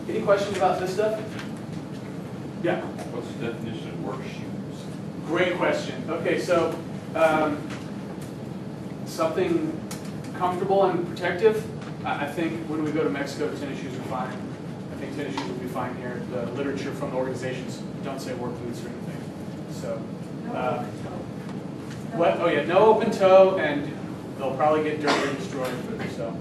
Any questions about this stuff? Yeah. What's the definition of work shoes? Great question. Okay, so something comfortable and protective. I think when we go to Mexico, tennis shoes are fine. I think tennis shoes will be fine here. The literature from the organizations don't say work boots or anything. So, what? Oh yeah, no open toe, and they'll probably get dirty and destroyed. So,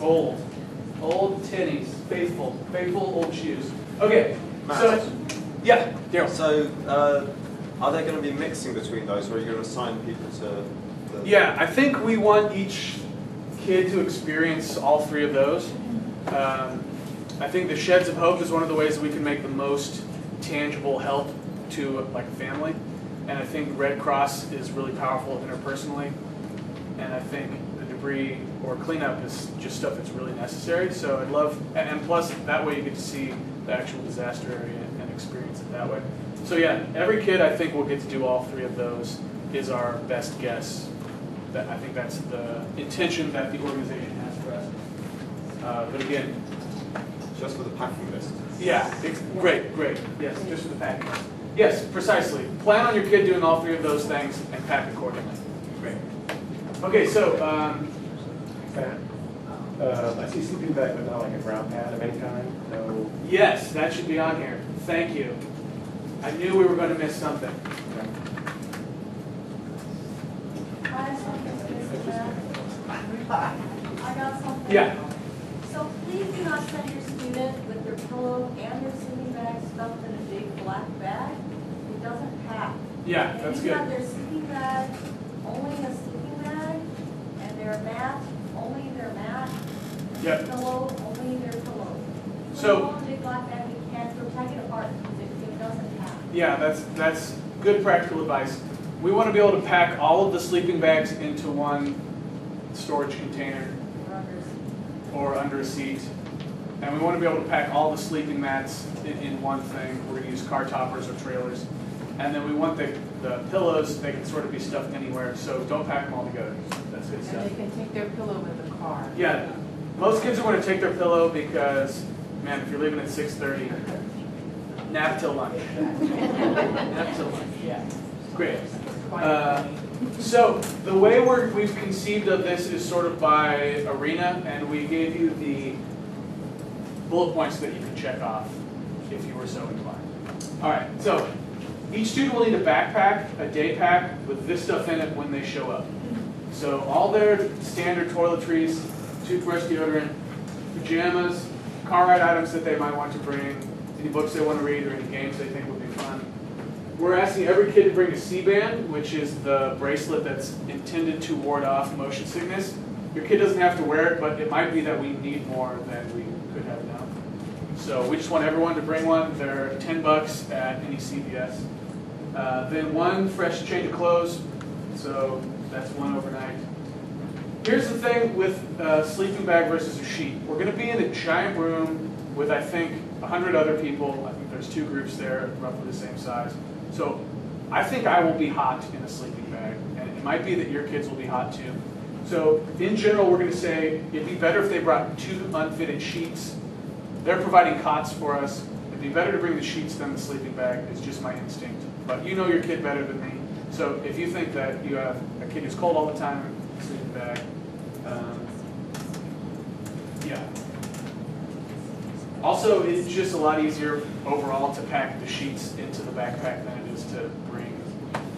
old tennies, faithful old shoes. Okay, Matt. so yeah, Daryl. So, are they going to be mixing between those, or are you going to assign people to the... Yeah, I think we want each kid to experience all three of those. I think the Sheds of Hope is one of the ways that we can make the most tangible help to like a family. And I think Red Cross is really powerful interpersonally. And I think the debris or cleanup is just stuff that's really necessary. So I'd love, and plus that way you get to see the actual disaster area and experience it that way. So yeah, every kid I think will get to do all three of those is our best guess. That I think that's the intention that the organization has for us. But again, Just for the packing list? yeah, great. Yes, just for the packing. Yes, precisely. Plan on your kid doing all three of those things and pack accordingly. Great. Okay, so I see sleeping bag, but not like a ground pad of any kind. So yes, that should be on here. Thank you. I knew we were going to miss something. I got something. Yeah. So please do not send your student with their pillow and their sleeping bag stuffed in a big black bag. It doesn't pack. Yeah, that's If you have good. their sleeping bag, only a sleeping bag, and their mat, only their mat, Yep. pillow, only their pillow. So- Put it all in a big black bag, you can't go take it apart because it doesn't pack. Yeah, that's good practical advice. We want to be able to pack all of the sleeping bags into one storage container or under a seat. And we want to be able to pack all the sleeping mats in one thing. We're going to use car toppers or trailers. And then we want the pillows, they can sort of be stuffed anywhere, so don't pack them all together. That's good stuff. And they can take their pillow in the car. Yeah, most kids are going to take their pillow because, man, if you're leaving at 6:30, nap till lunch. Nap till lunch. Yeah. Great. So the way we've conceived of this is sort of by arena, and we gave you the bullet points that you can check off if you were so inclined. All right, so each student will need a backpack, a day pack with this stuff in it when they show up. So all their standard toiletries, toothbrush, deodorant, pajamas, car ride items that they might want to bring, any books they want to read, or any games they think would be fun. We're asking every kid to bring a C-band, which is the bracelet that's intended to ward off motion sickness. Your kid doesn't have to wear it, but it might be that we need more than we could have now. So we just want everyone to bring one. They're $10 at any CVS. Then one fresh change of clothes, so that's one overnight. Here's the thing with a sleeping bag versus a sheet. We're going to be in a giant room with, I think, 100 other people. I think there's two groups there, roughly the same size. So I think I will be hot in a sleeping bag, and it might be that your kids will be hot too. So in general, we're going to say it'd be better if they brought 2 unfitted sheets. They're providing cots for us. It'd be better to bring the sheets than the sleeping bag, is just my instinct. But you know your kid better than me. So if you think that you have a kid who's cold all the time, sleeping bag, yeah. Also, it's just a lot easier overall to pack the sheets into the backpack than it is to bring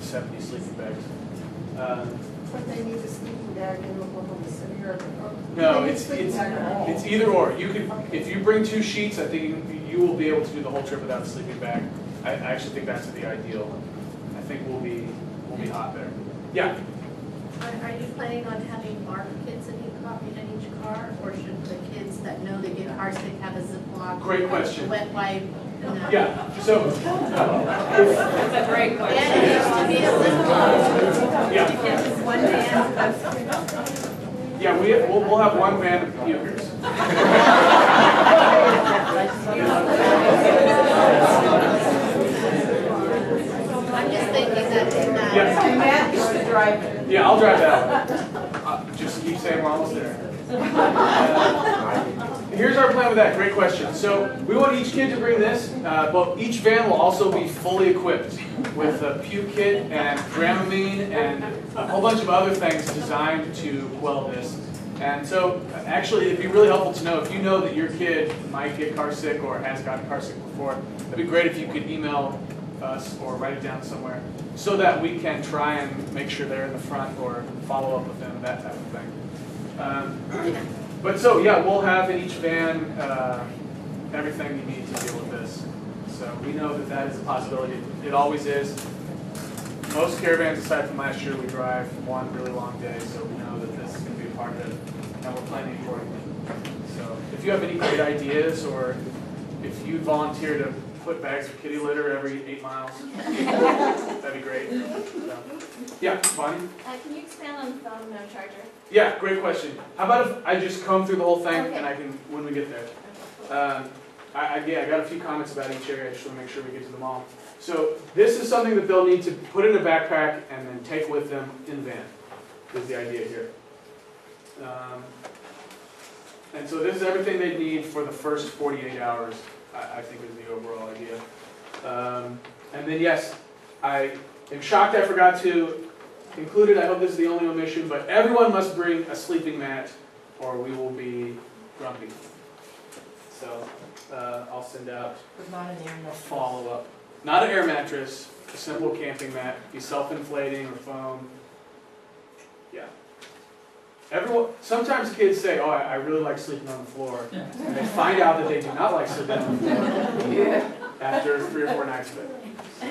70 sleeping bags. But they need a sleeping bag in Oklahoma City or? No, they need it's sleeping bag at all? either or. You can, if you bring 2 sheets, I think you will be able to do the whole trip without a sleeping bag. I actually think that's the ideal. I think we'll be hot there. Yeah. Are you planning on having barf kits in each car, or should the kids that know they get car sick have a Ziploc? Great question. Wet wipe? Yeah. So. That's a great And question. it used to be a Ziploc. Yeah. One man. Yeah. We'll have one band of pukers. I'm just thinking that in that. Yeah. And Matt used to drive it. Yeah, I'll drive that one. Just keep saying we're almost there. Here's here's our plan with that. Great question. So we want each kid to bring this, but each van will also be fully equipped with a puke kit and Dramamine and a whole bunch of other things designed to quell this. And so actually it'd be really helpful to know if you know that your kid might get car sick or has gotten car sick before. It'd be great if you could email us or write it down somewhere so that we can try and make sure they're in the front or follow up with them, that type of thing. But so yeah, we'll have in each van everything you need to deal with this. So we know that that is a possibility. It always is. Most caravans, aside from last year, we drive one really long day, so we know that this is going to be a part of it, and we're planning accordingly. So if you have any great ideas, or if you volunteer to put bags of kitty litter every 8 miles, that'd be great. So, yeah, Bonnie? Can you expand on the phone, no charger? Yeah, great question. How about if I just comb through the whole thing Okay. and I can, when we get there. I got a few comments about each area. I just want to make sure we get to them all. So this is something that they'll need to put in a backpack and then take with them in the van, is the idea here. And so this is everything they need for the first 48 hours, I think is the overall idea. And then yes, I am shocked I forgot to include it. I hope this is the only omission, but everyone must bring a sleeping mat or we will be grumpy. So I'll send out But not an air a mattress. follow-up. Not an air mattress, a simple camping mat, be self-inflating or foam. Yeah. Sometimes kids say, oh, I really like sleeping on the floor. And they find out that they do not like sleeping on the floor after 3 or 4 nights of it. So.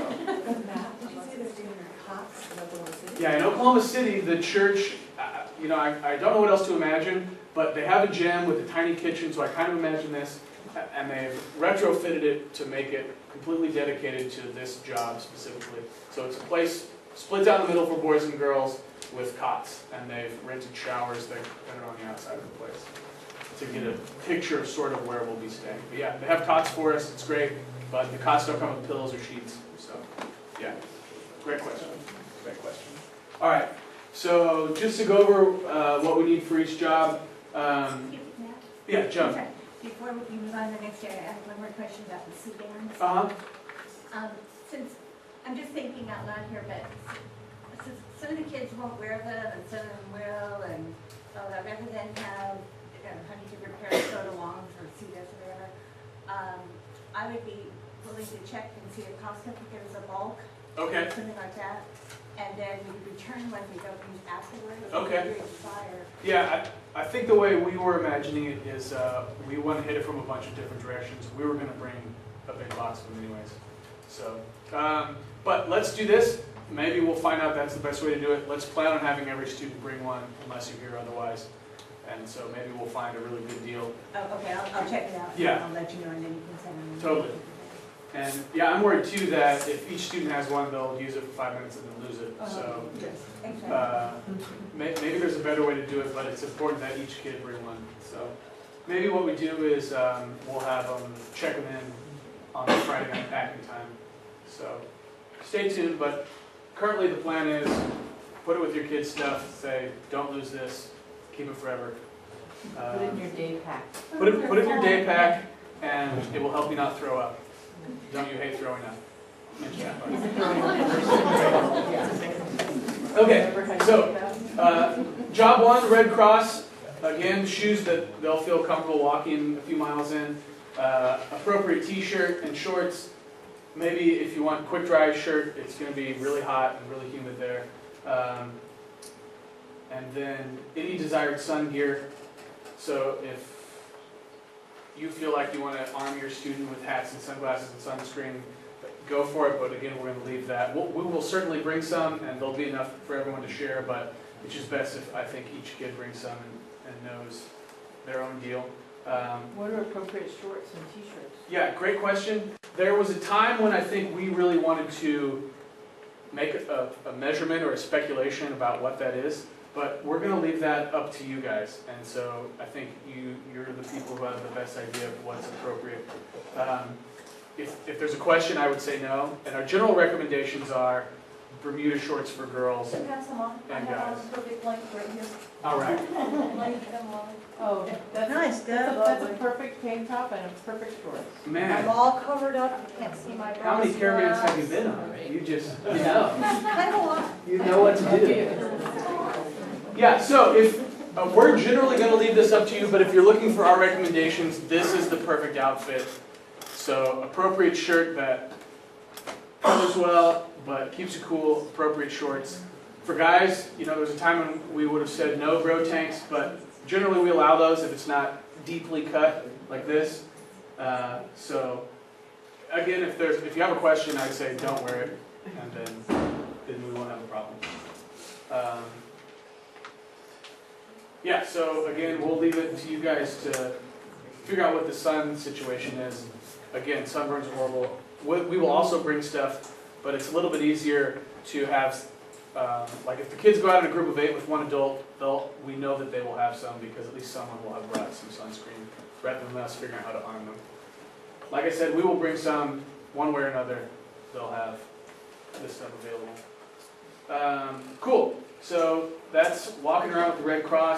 Yeah, in Oklahoma City, the church, I don't know what else to imagine, but they have a gym with a tiny kitchen, so I kind of imagine this, and they've retrofitted it to make it completely dedicated to this job specifically. So it's a place split down the middle for boys and girls with cots, and they've rented showers that are on the outside of the place to get a picture of sort of where we'll be staying. But yeah, they have cots for us, it's great, but the cots don't come with pillows or sheets, so yeah, great question. Great question. All right, so just to go over what we need for each job. Yeah, Joan. Sorry. Before we move on to the next area, I have one more question about the sea bands. Since, I'm just thinking out loud here, but since some of the kids won't wear them and some of them will, and so that rather than have honey different parents go along for sea bands or whatever, I would be willing to check and see if Costco could give us a bulk. Okay. Something like that. And then we return when we don't use afterwards. Okay. Or expire. Yeah, I think the way we were imagining it is we want to hit it from a bunch of different directions. We were going to bring a big box of them anyways. So, but let's do this. Maybe we'll find out that's the best way to do it. Let's plan on having every student bring one unless you hear otherwise. And so maybe we'll find a really good deal. Oh, okay, I'll check it out. Yeah. I'll let you know and then you can send them. Totally. And yeah, I'm worried too that if each student has one, they'll use it for 5 minutes and then lose it. So maybe there's a better way to do it, but it's important that each kid bring one. So maybe what we do is we'll have them check them in on Friday night packing time. So stay tuned, but currently the plan is put it with your kids' stuff, say don't lose this, keep it forever. Put it in your day pack. Put it in your day pack and it will help you not throw up. Don't you hate throwing up? Mention that part. Okay, so job 1, Red Cross. Again, shoes that they'll feel comfortable walking a few miles in. Appropriate t-shirt and shorts. Maybe if you want quick dry shirt, it's going to be really hot and really humid there. And then any desired sun gear. So if you feel like you want to arm your student with hats and sunglasses and sunscreen, go for it, but again, we're going to leave that. We will certainly bring some, and there'll be enough for everyone to share, but it's just best if I think each kid brings some and knows their own deal. What are appropriate shorts and t-shirts? Yeah, great question. There was a time when I think we really wanted to make a measurement or a speculation about what that is. But we're going to leave that up to you guys, and so I think you're the people who have the best idea of what's appropriate. If there's a question, I would say no, and our general recommendations are Bermuda shorts for girls. So pass them on. I And have guys. a perfect length right here. All right. Length and long. Oh, that's, Nice, that's a perfect tank top and a perfect shorts. I'm Man, all covered up, you can't see my how many bra caravans straps. have you been on? You just, you know. Kind of a lot. You know what to do. Yeah, so if, we're generally gonna leave this up to you, but if you're looking for our recommendations, this is the perfect outfit. So appropriate shirt that covers well, but keeps you cool, appropriate shorts. For guys, you know, there's a time when we would have said no bro tanks, but generally we allow those if it's not deeply cut like this. So again, if you have a question, I'd say don't wear it, and then we won't have a problem. Yeah, so again, we'll leave it to you guys to figure out what the sun situation is. Again, sunburn's horrible. We will also bring stuff, but it's a little bit easier to have, like if the kids go out in a group of 8 with one adult, we know that they will have some because at least someone will have brought some sunscreen rather than us figuring out how to arm them. Like I said, we will bring some one way or another. They'll have this stuff available. Cool. So that's walking around with the Red Cross.